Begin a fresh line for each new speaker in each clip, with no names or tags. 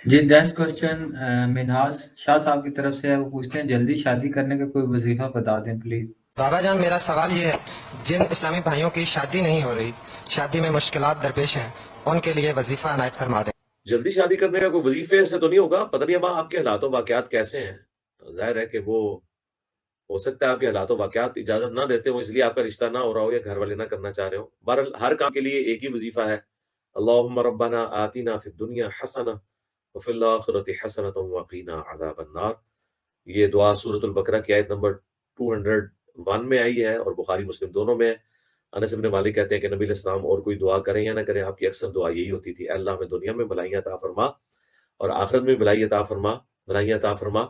جی next question Minhas شاہ صاحب کی طرف سے ہے، وہ پوچھتے ہیں جلدی شادی کرنے کا کوئی وظیفہ بتا دیں پلیز۔
بابا جان میرا سوال یہ ہے، جن اسلامی بھائیوں کی شادی نہیں ہو رہی، شادی میں مشکلات درپیش ہیں، ان کے لیے وظیفہ عنایت فرما دیں۔
جلدی شادی کرنے کا کوئی وظیفے سے تو نہیں ہوگا، پتہ نہیں اب آپ کے حالات و واقعات کیسے ہیں۔ ظاہر ہے کہ وہ ہو سکتا ہے آپ کے حالات و واقعات اجازت نہ دیتے ہوں، اس لیے آپ کا رشتہ نہ ہو رہا ہو یا گھر والے نہ کرنا چاہ رہے ہو۔ بہرحال ہر کام کے لیے ایک ہی وظیفہ ہے، اللہم ربنا آتنا فی الدنیا حسنہ وفی الآخرۃ حسنۃ وقینا عذاب النار۔ یہ دعا سورۃ البقرہ کی آیت نمبر 201 میں آئی ہے اور بخاری مسلم دونوں میں ہے۔ انس بن مالک کہتے ہیں کہ نبی علیہ السلام اور کوئی دعا کریں یا نہ کریں، آپ کی اکثر دعا یہی ہوتی تھی، اے اللہ ہمیں دنیا میں بھلائیاں عطا فرما اور آخرت میں بھلائیاں عطا فرما،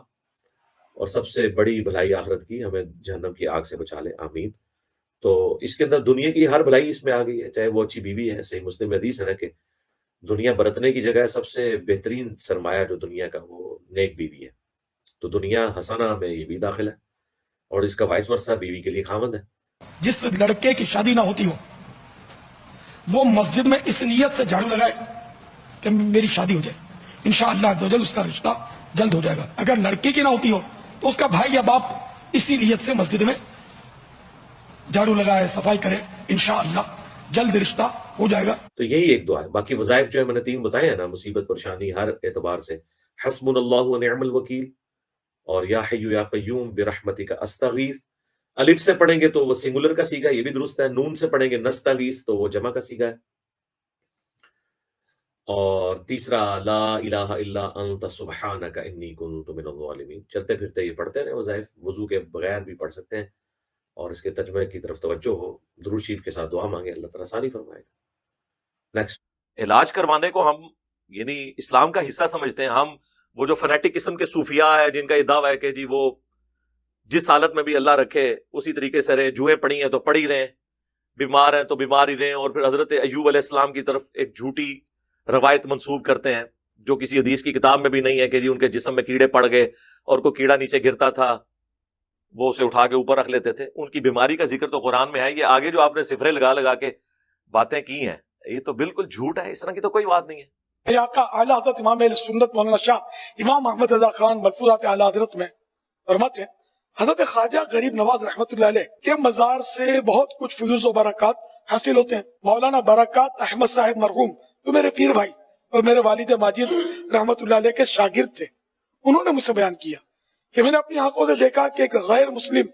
اور سب سے بڑی بھلائی آخرت کی، ہمیں جہنم کی آگ سے بچا لے، آمین۔ تو اس کے اندر دنیا کی ہر بھلائی اس میں آ گئی ہے، چاہے وہ اچھی بیوی ہے، صحیح مسلم میں حدیث ہے نا کہ دنیا برتنے کی جگہ سب سے بہترین سرمایہ جو دنیا کا وہ نیک بیوی ہے۔ تو دنیا حسنہ میں یہ بھی داخل ہے، اور اس کا وائس ورثہ بیوی کے لیے خاوند ہے۔
جس لڑکے کی شادی نہ ہوتی ہو وہ مسجد میں اس نیت سے جھاڑو لگائے کہ میری شادی ہو جائے، انشاءاللہ عز و جل اس کا رشتہ جلد ہو جائے گا۔ اگر لڑکی کی نہ ہوتی ہو تو اس کا بھائی یا باپ اسی نیت سے مسجد میں جھاڑو لگائے، صفائی کرے، انشاءاللہ جلد رشتہ ہو جائے گا۔
تو یہی ایک دعا ہے، باقی وظائف جو ہے میں نے 3 بتائے ہیں نا، مصیبت پریشانی ہر اعتبار سے، حسبنا اللہ و نعم الوکیل، اور یا حی یا قیوم برحمتک استغیث۔ الف سے پڑھیں گے تو وہ سنگولر کا سیگا، یہ بھی درست ہے، نون سے پڑھیں گے نستغیث تو وہ جمع کا سیگا ہے، اور تیسرا لا الہ الا انت سبحانک انی کنت من الظالمین۔ چلتے پھرتے یہ پڑھتے رہے وظائف، وضو کے بغیر بھی پڑھ سکتے ہیں، اور اس کے ترجمے کی طرف توجہ ہو، درود شریف کے ساتھ دعا مانگے، اللہ تعالیٰ آسانی فرمائے گا۔ نیکسٹ، علاج کروانے کو ہم یعنی اسلام کا حصہ سمجھتے ہیں ہم، وہ جو فنیٹک قسم کے صوفیاء ہے جن کا یہ دعویٰ ہے کہ جی وہ جس حالت میں بھی اللہ رکھے اسی طریقے سے رہیں، جوئیں پڑی ہیں تو پڑی رہیں، بیمار ہیں تو بیمار ہی رہیں، اور پھر حضرت ایوب علیہ السلام کی طرف ایک جھوٹی روایت منسوب کرتے ہیں جو کسی حدیث کی کتاب میں بھی نہیں ہے کہ جی ان کے جسم میں کیڑے پڑ گئے اور کوئی کیڑا نیچے گرتا تھا وہ اسے اٹھا کے اوپر رکھ لیتے تھے۔ ان کی بیماری کا ذکر تو قرآن میں ہے، یہ آگے جو آپ نے صفرے لگا لگا کے باتیں کی ہیں یہ تو بالکل جھوٹ ہے، اس طرح کی تو کوئی بات نہیں ہے۔
میرے آقا اعلیٰ حضرت امام اہل سنت مولانا شاہ امام احمد رضا خان ملفوظات اعلیٰ حضرت میں فرماتے ہیں، حضرت خواجہ غریب نواز رحمۃ اللہ علیہ کے مزار سے بہت کچھ فیوز و برکات حاصل ہوتے ہیں۔ مولانا برکات احمد صاحب مرحوم جو میرے پیر بھائی اور میرے والد ماجد رحمۃ اللہ علیہ کے شاگرد تھے، انہوں نے مجھ سے بیان کیا کہ میں نے اپنی آنکھوں سے دیکھا کہ ایک غیر مسلم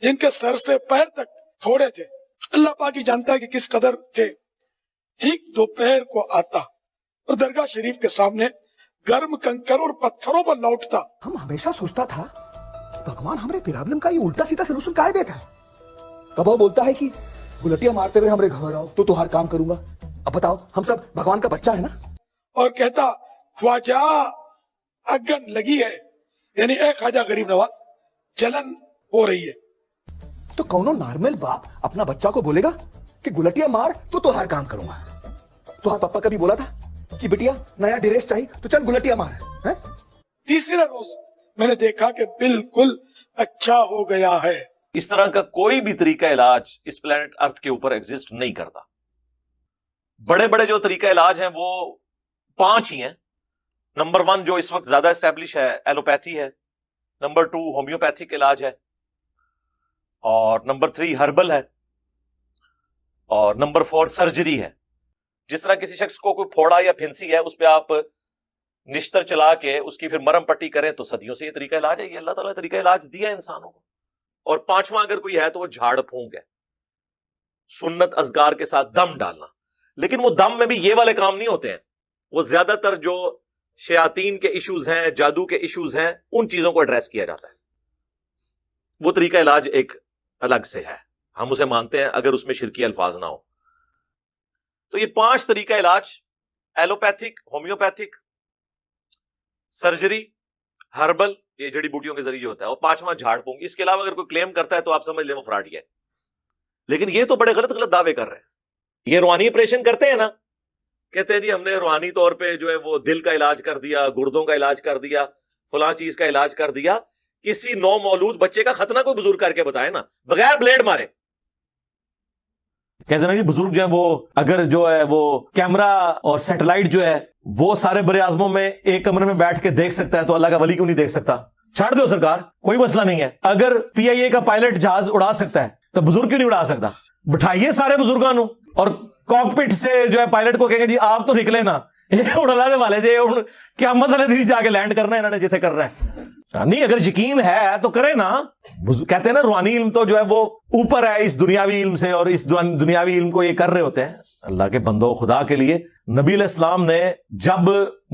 جن کے سر سے پیر تک تھوڑے تھے، اللہ پاک ہی جانتا ہے کہ کس قدر تھے، ٹھیک دوپہر کو آتا اور درگاہ شریف کے سامنے گرم کنکر اور پتھروں پر لوٹتا۔
ہم ہمیشہ سوچتا تھا بھگوان ہمارے پرابلم کا یہ الٹا سیدھا سلوشن کائے دیتا ہے؟ کب وہ بولتا ہے کہ گلٹیاں مارتے ہوئے ہمارے گھر آؤ تو ہر کام کروں گا۔ اب بتاؤ ہم سب بھگوان کا بچہ ہے نا؟
اور کہتا خواجہ اگن لگی ہے، یعنی اے خواجہ غریب نواز جلن ہو رہی ہے۔
تو کونو نارمل باپ اپنا بچہ کو بولے گا کہ گلٹیاں مار تو ہر کام کروں گا؟ تو ہر پپا کبھی بولا تھا کہ بیٹیا نیا ڈریس چاہیے تو چل گلٹیاں مار؟
تیسرے روز میں نے دیکھا کہ بالکل اچھا ہو گیا ہے۔
اس طرح کا کوئی بھی طریقہ علاج اس پلانٹ ارتھ کے اوپر ایگزسٹ نہیں کرتا۔ بڑے بڑے جو طریقہ علاج ہیں وہ 5 ہی ہیں۔ نمبر 1 جو اس وقت زیادہ اسٹیبلش ہے ایلوپیتھی ہے، نمبر 2 ہومیوپیتھک علاج ہے، اور نمبر 3 ہربل ہے، اور نمبر 4 سرجری ہے۔ جس طرح کسی شخص کو کوئی پھوڑا یا پھنسی ہے اس پہ آپ نشتر چلا کے اس کی پھر مرم پٹی کریں تو صدیوں سے یہ طریقہ علاج ہے، یہ اللہ تعالیٰ نے طریقہ علاج دیا ہے انسانوں کو۔ اور 5واں اگر کوئی ہے تو وہ جھاڑ پھونک ہے، سنت اذکار کے ساتھ دم ڈالنا۔ لیکن وہ دم میں بھی یہ والے کام نہیں ہوتے ہیں، وہ زیادہ تر جو شیاطین کے ایشوز ہیں، جادو کے ایشوز ہیں، ان چیزوں کو ایڈریس کیا جاتا ہے۔ وہ طریقہ علاج ایک الگ سے ہے، ہم اسے مانتے ہیں اگر اس میں شرکی الفاظ نہ ہو۔ تو یہ 5 طریقہ علاج، ایلوپیتھک، ہومیوپیتھک، سرجری، ہربل، یہ جڑی بوٹیوں کے ذریعے ہوتا ہے، اور 5واں جھاڑ پھونک۔ اس کے علاوہ اگر کوئی کلیم کرتا ہے تو آپ سمجھ لیں وہ فراڈ ہے۔ لیکن یہ تو بڑے غلط غلط دعوے کر رہے ہیں۔ یہ روحانی آپریشن کرتے ہیں نا، کہتے ہیں جی ہم نے روحانی طور پہ جو ہے وہ دل کا علاج کر دیا، گردوں کا علاج کر دیا، فلاں چیز کا علاج کر دیا۔ کسی نو مولود بچے کا ختنہ کوئی بزرگ کر کے بتائے نا، بغیر بلیڈ مارے۔ کہتے ہیں نا جی بزرگ جو ہے وہ اگر جو ہے وہ کیمرہ اور سیٹلائٹ جو ہے وہ سارے بر اعظموں میں ایک کمرے میں بیٹھ کے دیکھ سکتا ہے تو اللہ کا ولی کیوں نہیں دیکھ سکتا؟ چھاڑ دو سرکار، کوئی مسئلہ نہیں ہے. اگر پی آئی اے کا پائلٹ جہاز اڑا سکتا ہے تو بزرگ کیوں نہیں اڑا سکتا؟ بٹھائیے سارے بزرگانوں اور کاکپٹ سے جو ہے پائلٹ کو کہیں گے جی آپ تو نکلے نا، یہ اڑا دے والے جی کیا مسئلہ تھی جا کے لینڈ کرنا ہے انہوں نے جتنے کر رہا ہے. نہیں اگر یقین ہے تو کرے نا. کہتے ہیں نا روحانی علم تو جو ہے وہ اوپر ہے اس دنیاوی علم سے، اور اس دنیاوی علم کو یہ کر رہے ہوتے ہیں. اللہ کے بندو خدا کے لیے نبی علیہ السلام نے جب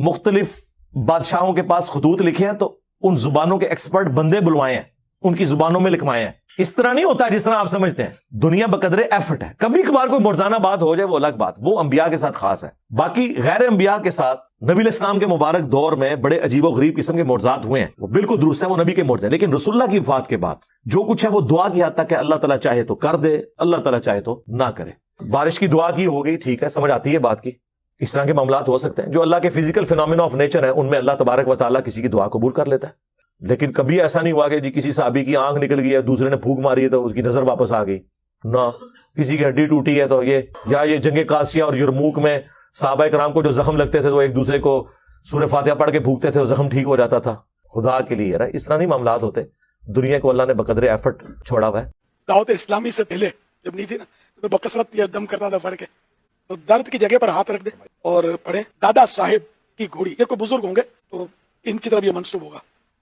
مختلف بادشاہوں کے پاس خطوط لکھے ہیں تو ان زبانوں کے ایکسپرٹ بندے بلوائے ہیں، ان کی زبانوں میں لکھوائے ہیں. اس طرح نہیں ہوتا جس طرح آپ سمجھتے ہیں. دنیا بقدر ایفرٹ ہے. کبھی کبھار کوئی مرزانہ بات ہو جائے وہ الگ بات، وہ انبیاء کے ساتھ خاص ہے. باقی غیر انبیاء کے ساتھ نبی علیہ السلام کے مبارک دور میں بڑے عجیب و غریب قسم کے معجزات ہوئے ہیں، وہ بالکل درست ہے، وہ نبی کے معجزے ہیں. لیکن رسول اللہ کی وفات کے بعد جو کچھ ہے وہ دعا کی حد تک ہے. اللہ تعالیٰ چاہے تو کر دے، اللہ تعالیٰ چاہے تو نہ کرے. بارش کی دعا کی ہو گئی، ٹھیک ہے، سمجھ آتی ہے بات کی. اس طرح کے معاملات ہو سکتے ہیں جو اللہ کے فزیکل فینومینا آف نیچر ہیں، ان میں اللہ تبارک و تعالیٰ کسی کی دعا قبول کر لیتا ہے. لیکن کبھی ایسا نہیں ہوا کہ جی کسی صحابی کی آنکھ نکل گئی ہے، دوسرے نے پھونک ماری ہے تو اس کی نظر واپس آ گئی. نہ کسی کی ہڈی ٹوٹی ہے تو یہ جنگ قاسیہ اور یرموک میں صحابہ کرام کو جو زخم لگتے تھے تو ایک دوسرے کو سورہ فاتحہ پڑھ کے پھونکتے تھے، وہ زخم ٹھیک ہو جاتا تھا. خدا کے لیے اس طرح نہیں معاملات ہوتے. دنیا کو اللہ نے بقدر ایفرٹ چھوڑا ہوا ہے.
دعوت اسلامی سے پہلے جب نہیں تھی نا تو بکثرت یہ دم کرتا تھا پڑھ کے، تو درد کی جگہ پر ہاتھ رکھ دے اور پڑھیں دادا صاحب کی گھوڑی. یہ کوئی بزرگ ہوں گے تو ان کی طرف یہ منسوب ہوگا.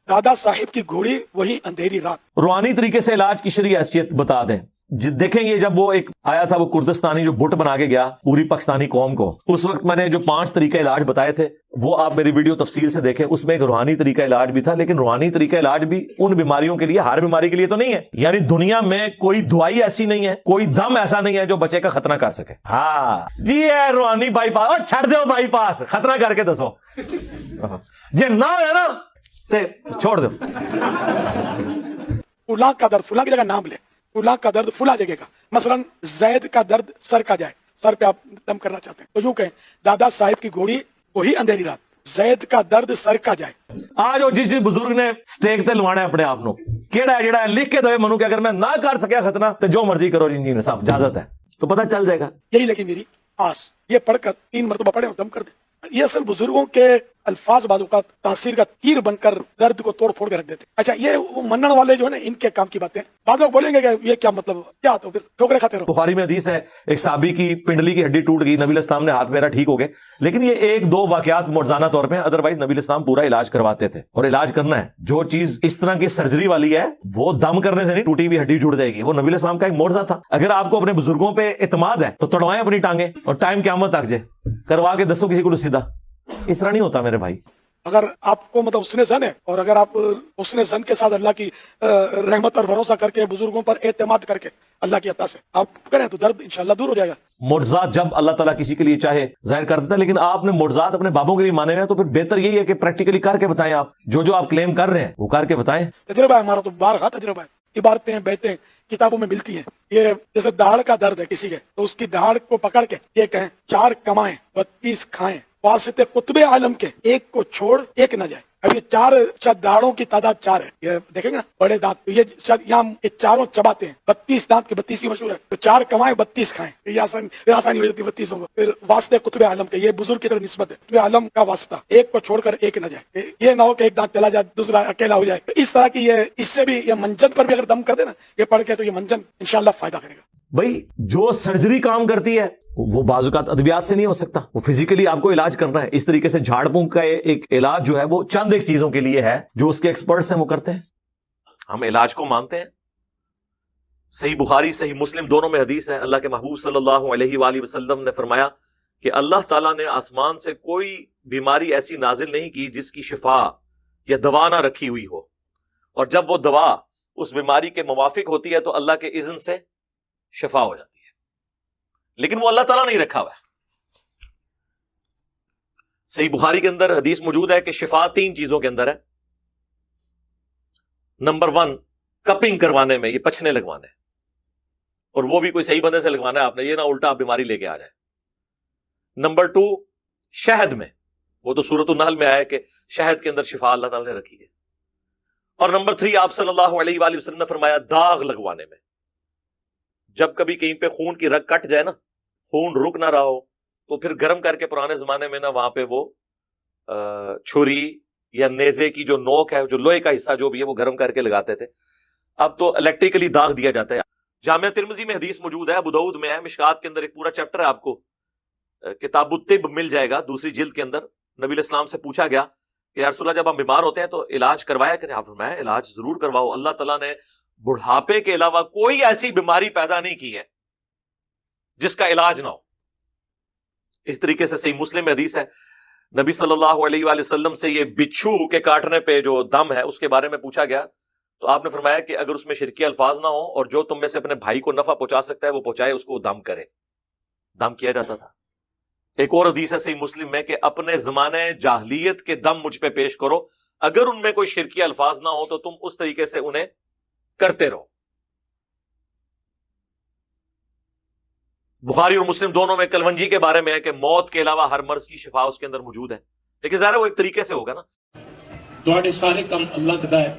دادا صاحب کی گھوڑی وہی اندھیری رات.
روحانی طریقے سے علاج کی شرعی حیثیت بتا دیں. دیکھیں یہ جب وہ ایک آیا تھا وہ کردستانی جو بٹ بنا کے گیا پوری پاکستانی قوم کو، اس وقت میں نے جو 5 طریقہ علاج بتائے تھے وہ آپ میری ویڈیو تفصیل سے دیکھیں. اس میں ایک روحانی طریقہ علاج بھی تھا، لیکن روحانی طریقہ علاج بھی ان بیماریوں کے لیے، ہر بیماری کے لیے تو نہیں ہے. یعنی دنیا میں کوئی دوائی ایسی نہیں ہے، کوئی دم ایسا نہیں ہے جو بچے کا خطرہ کر سکے. ہاں جی ہے روحانی بائی پاس، چھڑ دو بائی پاس، خطرہ کر کے دسو. جی نہ ہے نا چھوڑ دو.
فلاں کا درد، فلاں کی جگہ نام لے، فلاں کا درد فلاں جگہ کا. مثلا زید کا درد سر کا جائے، سر پہ آپ دم کرنا چاہتے ہیں تو یوں کہیں دادا صاحب کی گھوڑی وہی اندھیری رات. زید کا درد سر کا جائے.
آج جس بزرگ نے سٹیک تے لوانا ہے اپنے آپ نو، کیڑا ہے جڑا ہے لکھ کے دے منو کہ اگر میں نہ کر سکیا ختنہ تو جو مرضی کرو جی صاحب اجازت ہے، تو پتہ چل جائے گا.
یہی لگی میری آس. یہ پڑھ کر 3 مرتبہ پڑھیں اور دم کر دیں. یہ اصل بزرگوں کے الفاظ بعض اوقات تاثیر کا تیر بن کر درد کو توڑ پھوڑ کے رکھ دیتے. اچھا یہ وہ منن والے جو ہے نا ان کے کام کی باتیں، بعض لوگ بولیں گے کہ یہ کیا مطلب کیا، تو پھر ٹھوکرے کھاتے رہو.
بخاری میں حدیث ہے ایک صحابی کی پنڈلی کی ہڈی ٹوٹ گئی، نبی علیہ السلام نے ہاتھ پیرا ٹھیک ہو گئے. لیکن یہ 1-2 واقعات معجزانہ طور پہ، ادروائز نبی علیہ السلام پورا علاج کرواتے تھے. اور علاج کرنا ہے جو چیز اس طرح کی سرجری والی ہے وہ دم کرنے سے نہیں ٹوٹی ہوئی ہڈی جڑ جائے گی. وہ نبی علیہ السلام کا ایک معجزہ تھا. اگر آپ کو اپنے بزرگوں پہ اعتماد ہے تو توڑوائیں اپنی ٹانگیں اور ٹائم قیامت تک جائے کروا کے دسو کسی کو سیدھا. اس طرح نہیں ہوتا میرے بھائی.
اگر آپ کو مطلب حسن زن ہے اور اگر آپ حسن زن کے ساتھ اللہ کی رحمت پر بھروسہ کر کے بزرگوں پر اعتماد کر کے اللہ کی عطا سے آپ کریں تو درد انشاءاللہ دور ہو جائے گا.
معجزات جب اللہ تعالیٰ کسی کے لیے چاہے ظاہر کر دیتا ہے، لیکن آپ نے معجزات اپنے بابوں کے لیے مانے ہیں تو پھر بہتر یہی ہے کہ پریکٹیکلی کر کے بتائیں. آپ جو آپ کلیم کر رہے ہیں وہ کر کے بتائیں.
تجربہ ہے ہمارا تو بارہا تجربہ ہے. عبارتیں بیتیں کتابوں میں ملتی ہیں. یہ جیسے دہاڑ کا درد ہے کسی کے تو اس کی دہاڑ کو پکڑ کے یہ کہیں 4 کمائیں 32 کھائیں، واسطے قطب عالم کے ایک کو چھوڑ ایک نہ جائے. اب یہ 4 دہاڑوں کی تعداد 4 ہے. یہ دیکھیں گے نا بڑے دانت، یہ یہاں یہ چاروں چباتے ہیں. 32 دانت کے 32 ہی مشہور ہے. تو 4 کمائیں 32 کھائیں، یہ آسانی ہو جاتی 32 ہوں گا. پھر واسطے قطب عالم کے، یہ بزرگ کی طرف نسبت ہے. قطب عالم کا واسطہ ایک کو چھوڑ کر ایک نہ جائے. یہ نہ ہو کہ ایک دانت چلا جائے دوسرا اکیلا ہو جائے. اس طرح کی یہ اس سے بھی یہ منجن پر بھی اگر دم کر دے نا یہ پڑھ کے تو یہ منجن انشاءاللہ فائدہ کرے گا.
بھائی جو سرجری کام کرتی ہے وہ بعض اوقات ادویات سے نہیں ہو سکتا، وہ فزیکلی آپ کو علاج کرنا ہے. اس طریقے سے جھاڑ پھونک کا ایک علاج جو ہے وہ چند ایک چیزوں کے لیے ہے جو اس کے ایکسپرٹس ہیں وہ کرتے ہیں. ہم علاج کو مانتے ہیں. صحیح بخاری صحیح مسلم دونوں میں حدیث ہے. اللہ کے محبوب صلی اللہ علیہ وآلہ وسلم نے فرمایا کہ اللہ تعالیٰ نے آسمان سے کوئی بیماری ایسی نازل نہیں کی جس کی شفا یا دوا نہ رکھی ہوئی ہو، اور جب وہ دوا اس بیماری کے موافق ہوتی ہے تو اللہ کے اذن سے شفا ہو جاتی ہے. لیکن وہ اللہ تعالیٰ نہیں رکھا ہوا ہے. صحیح بخاری کے اندر حدیث موجود ہے کہ شفا 3 چیزوں کے اندر ہے. نمبر 1 کپنگ کروانے میں، یہ پچھنے لگوانے، اور وہ بھی کوئی صحیح بندے سے لگوانا ہے آپ نے، یہ نہ الٹا آپ بیماری لے کے آ جائے. نمبر 2 شہد میں، وہ تو سورۃ النحل میں آیا کہ شہد کے اندر شفا اللہ تعالیٰ نے رکھی ہے. اور نمبر 3 آپ صلی اللہ علیہ وآلہ وسلم نے فرمایا داغ لگوانے میں. جب کبھی کہیں پہ خون کی رگ کٹ جائے نا, خون رک نہ رہا ہو, تو پھر گرم کر کے پرانے زمانے میں نا وہاں پہ وہ چھری یا نیزے کی جو نوک ہے, جو لوہے کا حصہ جو بھی ہے, وہ گرم کر کے لگاتے تھے. اب تو الیکٹریکلی داغ دیا جاتا ہے. جامعہ ترمذی میں حدیث موجود ہے, ابو داؤد میں ہے, مشکات کے اندر ایک پورا چیپٹر ہے, آپ کو کتاب الطب مل جائے گا, دوسری جلد کے اندر. نبی علیہ السلام سے پوچھا گیا کہ یا رسول اللہ جب ہم بیمار ہوتے ہیں تو علاج کروایا کریں. آپ فرمایا علاج ضرور کرواؤ, اللہ تعالیٰ نے بڑھاپے کے علاوہ کوئی ایسی بیماری پیدا نہیں کی ہے جس کا علاج نہ ہو. اس طریقے سے صحیح مسلم میں حدیث ہے, نبی صلی اللہ علیہ وآلہ وسلم سے یہ بچھو کے کاٹنے پہ جو دم ہے اس کے بارے میں پوچھا گیا, تو آپ نے فرمایا کہ اگر اس میں شرکی الفاظ نہ ہو اور جو تم میں سے اپنے بھائی کو نفع پہنچا سکتا ہے وہ پہنچائے, اس کو دم کرے. دم کیا جاتا تھا. ایک اور حدیث ہے صحیح مسلم میں کہ اپنے زمانے جاہلیت کے دم مجھ پہ پیش کرو, اگر ان میں کوئی شرکی الفاظ نہ ہو تو تم اس طریقے سے انہیں کرتے رہو. بخاری اور مسلم دونوں میں کلونجی کے بارے میں ہے کہ موت کے علاوہ ہر مرض کی شفا اس کے اندر موجود ہے, لیکن ظاہر وہ ایک طریقے سے ہوگا نا.
تواڈے سارے کام اللہ کرتا ہے,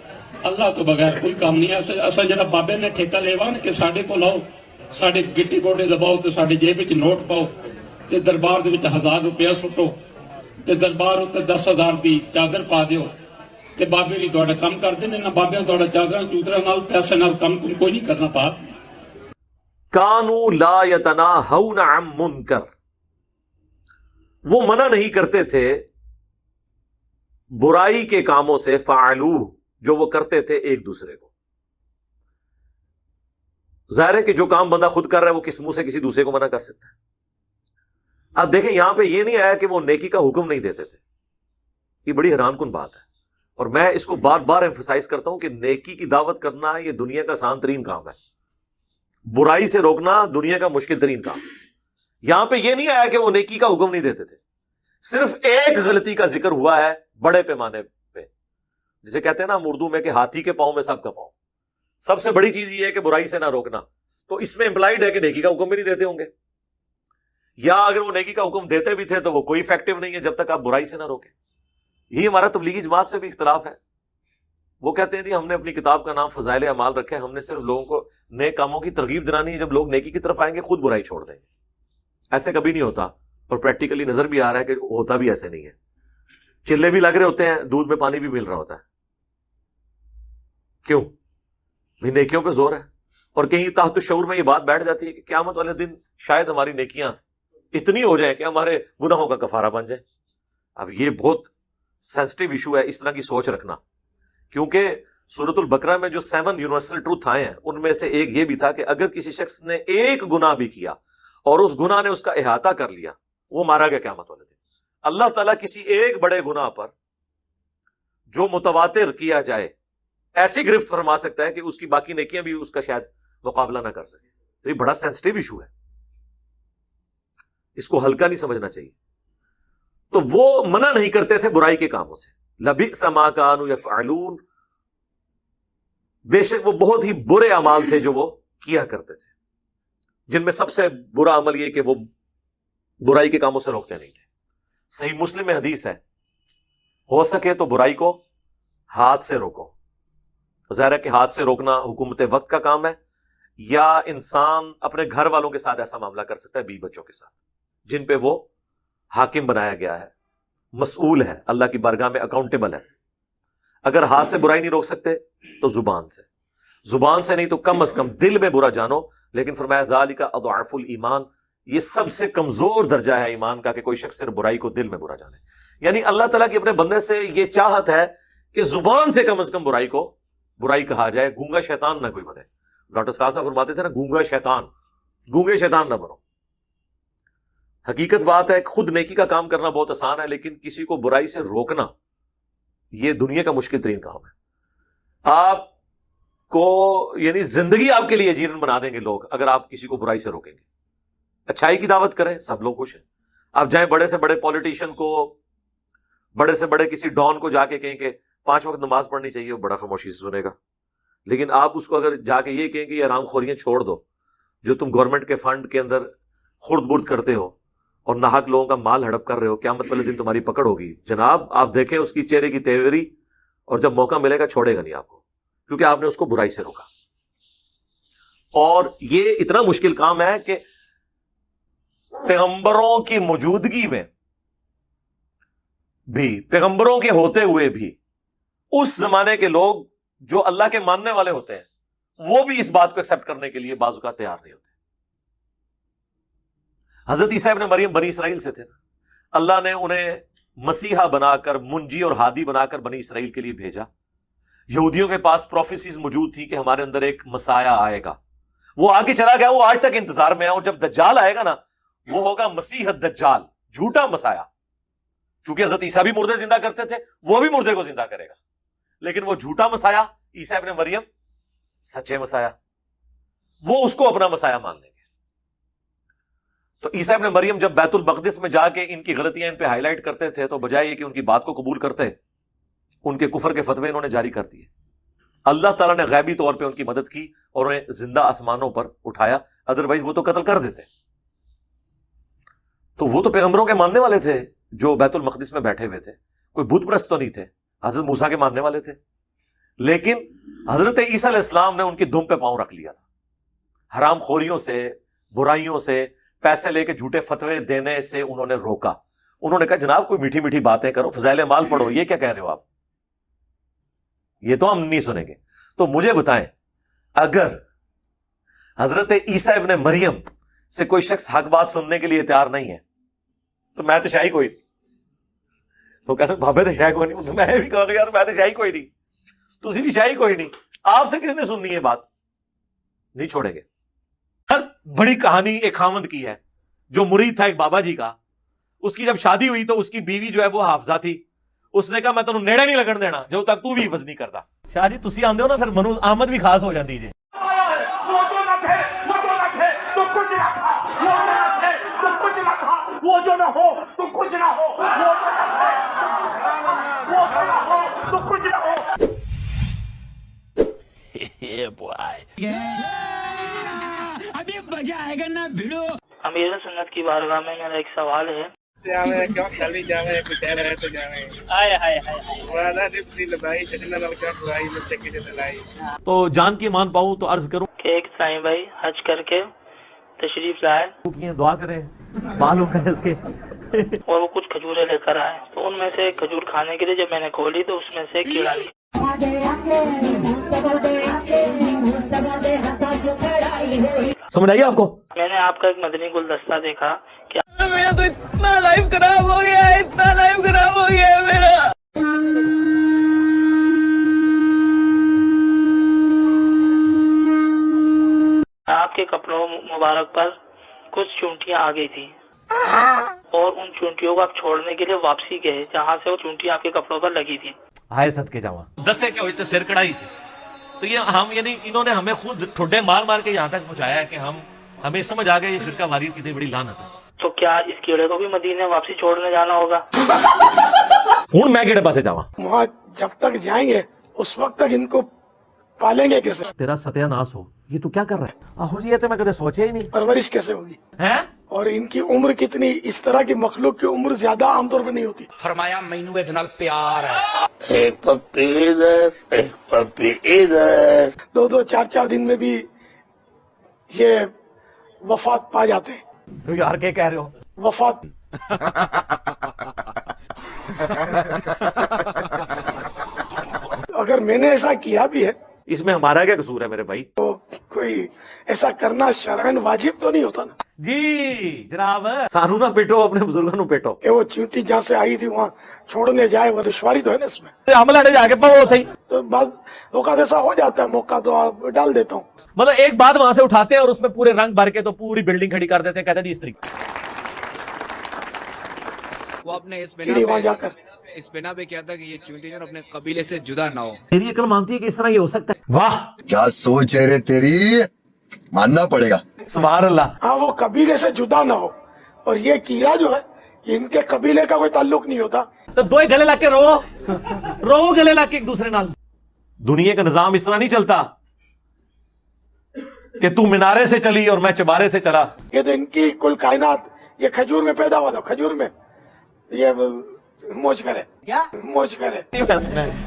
اللہ تو بغیر کوئی کام نہیں ہے. اصا جڑا بابے نے ٹھیکہ لیوا نا کہ ساڈے کو لاؤ, ساڈے گٹی گوڈے دباؤ تے ساڈے جیب وچ نوٹ پاؤ تے دربار دے وچ 1000 روپیہ سٹو تے دربار تے 10,000 دی چادر پا دیو تے بابے بھی تواڈا کام کر دے. نہ بابے تواڈا چادراں چودراں نال پیسے نال کام کوئی نہیں کرنا پا.
کانوا لا یتناہون عن منکر, وہ منع نہیں کرتے تھے برائی کے کاموں سے, فعلوہ جو وہ کرتے تھے ایک دوسرے کو. ظاہر ہے کہ جو کام بندہ خود کر رہا ہے وہ کس منہ سے کسی دوسرے کو منع کر سکتا ہے. اب دیکھیں یہاں پہ یہ نہیں آیا کہ وہ نیکی کا حکم نہیں دیتے تھے, یہ بڑی حیران کن بات ہے, اور میں اس کو بار بار ایمفسائز کرتا ہوں کہ نیکی کی دعوت کرنا یہ دنیا کا آسان ترین کام ہے, برائی سے روکنا دنیا کا مشکل ترین کام. یہاں پہ یہ نہیں آیا کہ وہ نیکی کا حکم نہیں دیتے تھے, صرف ایک غلطی کا ذکر ہوا ہے بڑے پیمانے پہ, جسے کہتے ہیں نا ہم اردو میں کہ ہاتھی کے پاؤں میں سب کا پاؤں. سب سے بڑی چیز یہ ہے کہ برائی سے نہ روکنا, تو اس میں امپلائڈ ہے کہ نیکی کا حکم بھی نہیں دیتے ہوں گے, یا اگر وہ نیکی کا حکم دیتے بھی تھے تو وہ کوئی افیکٹو نہیں ہے جب تک آپ برائی سے نہ روکیں. یہی ہمارا تبلیغی جماعت سے بھی اختلاف ہے. وہ کہتے ہیں جی ہم نے اپنی کتاب کا نام فضائل اعمال رکھا ہے, ہم نے صرف لوگوں کو نیک کاموں کی ترغیب دلانی ہے, جب لوگ نیکی کی طرف آئیں گے خود برائی چھوڑ دیں گے. ایسے کبھی نہیں ہوتا, اور پریکٹیکلی نظر بھی آ رہا ہے کہ ہوتا بھی ایسے نہیں ہے. چلے بھی لگ رہے ہوتے ہیں, دودھ میں پانی بھی مل رہا ہوتا ہے. کیوں؟ بھی نیکیوں پہ زور ہے, اور کہیں تحت الشعور میں یہ بات بیٹھ جاتی ہے کہ قیامت والے دن شاید ہماری نیکیاں اتنی ہو جائیں کہ ہمارے گناہوں کا کفارہ بن جائے. اب یہ بہت سینسٹیو ایشو ہے اس طرح کی سوچ رکھنا, کیونکہ سورۃ البقرہ میں جو 7 یونیورسل ٹروتھ آئے ہیں ان میں سے ایک یہ بھی تھا کہ اگر کسی شخص نے ایک گناہ بھی کیا اور اس گناہ نے اس کا احاطہ کر لیا, وہ مارا گیا قیامت والے دن. اللہ تعالیٰ کسی ایک بڑے گناہ پر جو متواتر کیا جائے ایسی گرفت فرما سکتا ہے کہ اس کی باقی نیکیاں بھی اس کا شاید مقابلہ نہ کر سکے. تو یہ بڑا سینسٹیو ایشو ہے, اس کو ہلکا نہیں سمجھنا چاہیے. تو وہ منع نہیں کرتے تھے برائی کے کاموں سے. لبئس ما کانوا یفعلون, بے شک وہ بہت ہی برے اعمال تھے جو وہ کیا کرتے تھے, جن میں سب سے برا عمل یہ کہ وہ برائی کے کاموں سے روکتے نہیں تھے. صحیح مسلم میں حدیث ہے, ہو سکے تو برائی کو ہاتھ سے روکو. ظاہر ہے کہ ہاتھ سے روکنا حکومت وقت کا کام ہے, یا انسان اپنے گھر والوں کے ساتھ ایسا معاملہ کر سکتا ہے, بیوی بچوں کے ساتھ, جن پہ وہ حاکم بنایا گیا ہے, مسئول ہے, اللہ کی بارگاہ میں اکاؤنٹیبل ہے. اگر ہاتھ سے برائی نہیں روک سکتے تو زبان سے, زبان سے نہیں تو کم از کم دل میں برا جانو. لیکن فرمایا ذالک اضعف الایمان, یہ سب سے کمزور درجہ ہے ایمان کا کہ کوئی شخص صرف برائی کو دل میں برا جانے. یعنی اللہ تعالیٰ کی اپنے بندے سے یہ چاہت ہے کہ زبان سے کم از کم برائی کو برائی کہا جائے, گونگا شیطان نہ کوئی بنے. ڈاکٹر صاحب فرماتے تھے نا, گونگا شیطان, گونگے شیطان نہ بنو. حقیقت بات ہے خود نیکی کا کام کرنا بہت آسان ہے, لیکن کسی کو برائی سے روکنا یہ دنیا کا مشکل ترین کام ہے. آپ کو یعنی زندگی آپ کے لیے جیرن بنا دیں گے لوگ اگر آپ کسی کو برائی سے روکیں گے. اچھائی کی دعوت کریں, سب لوگ خوش ہیں. آپ جائیں بڑے سے بڑے پولیٹیشین کو, بڑے سے بڑے کسی ڈان کو جا کے کہیں کہ 5 وقت نماز پڑھنی چاہیے, وہ بڑا خاموشی سے سنے گا. لیکن آپ اس کو اگر جا کے یہ کہیں کہ یہ حرام خوریاں چھوڑ دو جو تم گورنمنٹ کے فنڈ کے اندر خرد برد کرتے ہو اور ناحق لوگوں کا مال ہڑپ کر رہے ہو, قیامت والے دن تمہاری پکڑ ہوگی. جناب آپ دیکھیں اس کی چہرے کی تیوری, اور جب موقع ملے گا چھوڑے گا نہیں آپ کو, کیونکہ آپ نے اس کو برائی سے روکا. اور یہ اتنا مشکل کام ہے کہ پیغمبروں کی موجودگی میں بھی، پیغمبروں کے ہوتے ہوئے بھی، اس زمانے کے لوگ جو اللہ کے ماننے والے ہوتے ہیں وہ بھی اس بات کو ایکسپٹ کرنے کے لیے بعض اوقات تیار نہیں ہوتے. حضرت عیسیٰ ابن مریم بنی اسرائیل سے تھے نا، اللہ نے انہیں مسیحا بنا کر، منجی اور ہادی بنا کر بنی اسرائیل کے لیے بھیجا. یہودیوں کے پاس پروفیسیز موجود تھی کہ ہمارے اندر ایک مسیح آئے گا، وہ آگے چلا گیا، وہ آج تک انتظار میں ہے. اور جب دجال آئے گا نا، وہ ہوگا مسیح الدجال، جھوٹا مسیح. کیونکہ حضرت عیسیٰ بھی مردے زندہ کرتے تھے، وہ بھی مردے کو زندہ کرے گا، لیکن وہ جھوٹا مسیح، عیسیٰ ابن مریم سچے مسیح، وہ اس کو اپنا مسیح مان لیں گے. تو عیسیٰ ابن مریم جب بیت المقدس میں جا کے ان کی غلطیاں ان پہ ہائی لائٹ کرتے تھے، تو بجائے یہ کہ ان کی بات کو قبول کرتے، ان کے کفر کے فتوے انہوں نے جاری کر دیے. اللہ تعالیٰ نے غیبی طور پہ ان کی مدد کی اور انہیں زندہ آسمانوں پر اٹھایا، ادروائز وہ تو قتل کر دیتے. تو وہ تو پیغمبروں کے ماننے والے تھے جو بیت المقدس میں بیٹھے ہوئے تھے، کوئی بت پرست تو نہیں تھے، حضرت موسیٰ کے ماننے والے تھے. لیکن حضرت عیسیٰ علیہ السلام نے ان کی دم پہ پاؤں رکھ لیا تھا. حرام خوریوں سے، برائیوں سے، پیسے لے کے جھوٹے فتوے دینے سے انہوں نے روکا. انہوں نے کہا جناب کوئی میٹھی میٹھی باتیں کرو، فضائل اعمال پڑھو، یہ کیا کہہ رہے ہو آپ، یہ تو ہم نہیں سنیں گے. تو مجھے بتائیں، اگر حضرت عیسیٰ ابن مریم سے کوئی شخص حق بات سننے کے لیے تیار نہیں ہے تو میں تو شاہی کوئی نہیں. وہ کہتے ہیں بابے تو شاہی کوئی نہیں، تو میں بھی کہوں گا یار میں تو شاہی کوئی نہیں، تسی بھی شاہی کوئی نہیں. آپ سے کس نے سننی ہے بات؟ نہیں چھوڑیں گے. ہر بڑی کہانی ایک خاوند کی ہے جو مرید تھا ایک بابا جی کا. اس کی جب شادی ہوئی تو اس کی بیوی جو ہے وہ حافظہ تھی. اس نے کہا میں تینوں نیڑے نہیں لگن دینا جب تک تو بھی حفظ نہیں کرتا. شاہ جی تسی آندے ہو نا، پھر منو آمد بھی خاص ہو جاتی جی.
امیر سنت کی بارگاہ میں میرا ایک سوال ہے.
تو جان کی مان پاؤں تو عرض کروں
کہ ایک سائیں بھائی حج کر کے تشریف لائے،
دعا کریں بالوں کا اس کے
اور وہ کچھ کھجوریں لے کر آئے. تو ان میں سے ایک کھجور کھانے کے لیے جب میں نے کھولی تو اس میں سے ایک کیڑا نکلا.
سمجھ آئیے آپ کو؟
میں نے آپ کا ایک مدنی گلدستہ دیکھا کہ
میرا تو اتنا لائف خراب ہو گیا ہے، اتنا لائف خراب ہو گیا ہے میرا.
آپ کے کپڑوں مبارک پر کچھ چونٹیاں آ گئی تھی اور ان چونٹیوں کو آپ چھوڑنے کے لیے واپسی گئے جہاں سے وہ چونٹیاں آپ کے کپڑوں پر لگی تھی.
ہائے صدقے جاواں دسے کے ہوئے تے سر کڑائی چ. تو یہ ہم یعنی انہوں نے ہمیں خود ٹھڈے مار مار کے یہاں تک پہنچایا ہے کہ ہمیں سمجھ آ گیا یہ فرقہ واریت کتنی بڑی لعنت ہے.
تو کیا اس کیڑے کو بھی مدینے واپسی چھوڑنے جانا ہوگا؟
ہوں میں کہڑے پاسے جاواں؟
وہاں جب تک جائیں گے اس وقت تک ان کو پالیں گے کیسے؟
تیرا ستیہ ناس ہو، یہ تو کیا کر رہا ہے؟ آہو جی یہ تو میں کدے سوچے ہی نہیں.
پرورش کیسے ہوگی؟
ہیں
اور ان کی عمر کتنی؟ اس طرح کی مخلوق کی عمر زیادہ عام طور پہ نہیں ہوتی.
فرمایا مینو ادھر نال پیار ہے.
ایک پپی ادھر، ایک پپی ادھر.
2-2 4-4 دن میں بھی یہ وفات پا جاتے ہیں.
یار کیا کہہ رہے ہو؟
وفات اگر میں نے ایسا کیا بھی ہے
اس میں ہمارا کیا قصور ہے میرے بھائی؟
تو کوئی ایسا کرنا شرعن واجب تو نہیں ہوتا نا
جی جناب سانو نہ پیٹو، اپنے بزرگوں نو پیٹو.
کہ وہ چونٹی جہاں سے آئی تھی وہاں چھوڑنے جائے. وہ دشواری تو ہے نا اس میں.
عملہ نے جا کے پاؤ تھے
تو بعض اوقات ایسا ہو جاتا ہے، موقع تو آپ ڈال دیتا ہوں.
مطلب ایک بات وہاں سے اٹھاتے ہیں اور اس میں پورے رنگ بھر کے تو پوری بلڈنگ کھڑی کر دیتے ہیں. کہتے ہیں اس طریقے
وہ اپنے
کیڑی وہاں جا کر
اس بنا پہ کیا تھا کہ یہ چونٹی جو اپنے قبیلے سے جدا نہ ہو.
میری عقل مانتی ہے کہ اس طرح یہ ہو سکتا ہے. واہ
کیا سوچ ہے رے تیری، ماننا پڑے گا.
سبحان اللہ.
ہاں وہ قبیلے سے جدا نہ ہو. اور یہ کیڑا جو ہے ان کے قبیلے کا کوئی تعلق نہیں ہوتا.
تو دو گلے لا کے رو گلے لا کے ایک دوسرے نال. دنیا کا نظام اس طرح نہیں چلتا کہ تو مینارے سے چلی اور میں چبارے سے چلا.
یہ تو ان کی کل کائنات یہ کھجور میں پیدا ہوا تھا. کھجور میں یہ ਮੋਸ਼ ਕਰੇ ਮੋਸ਼ ਕਰੇ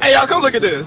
Hey, y'all come look at this.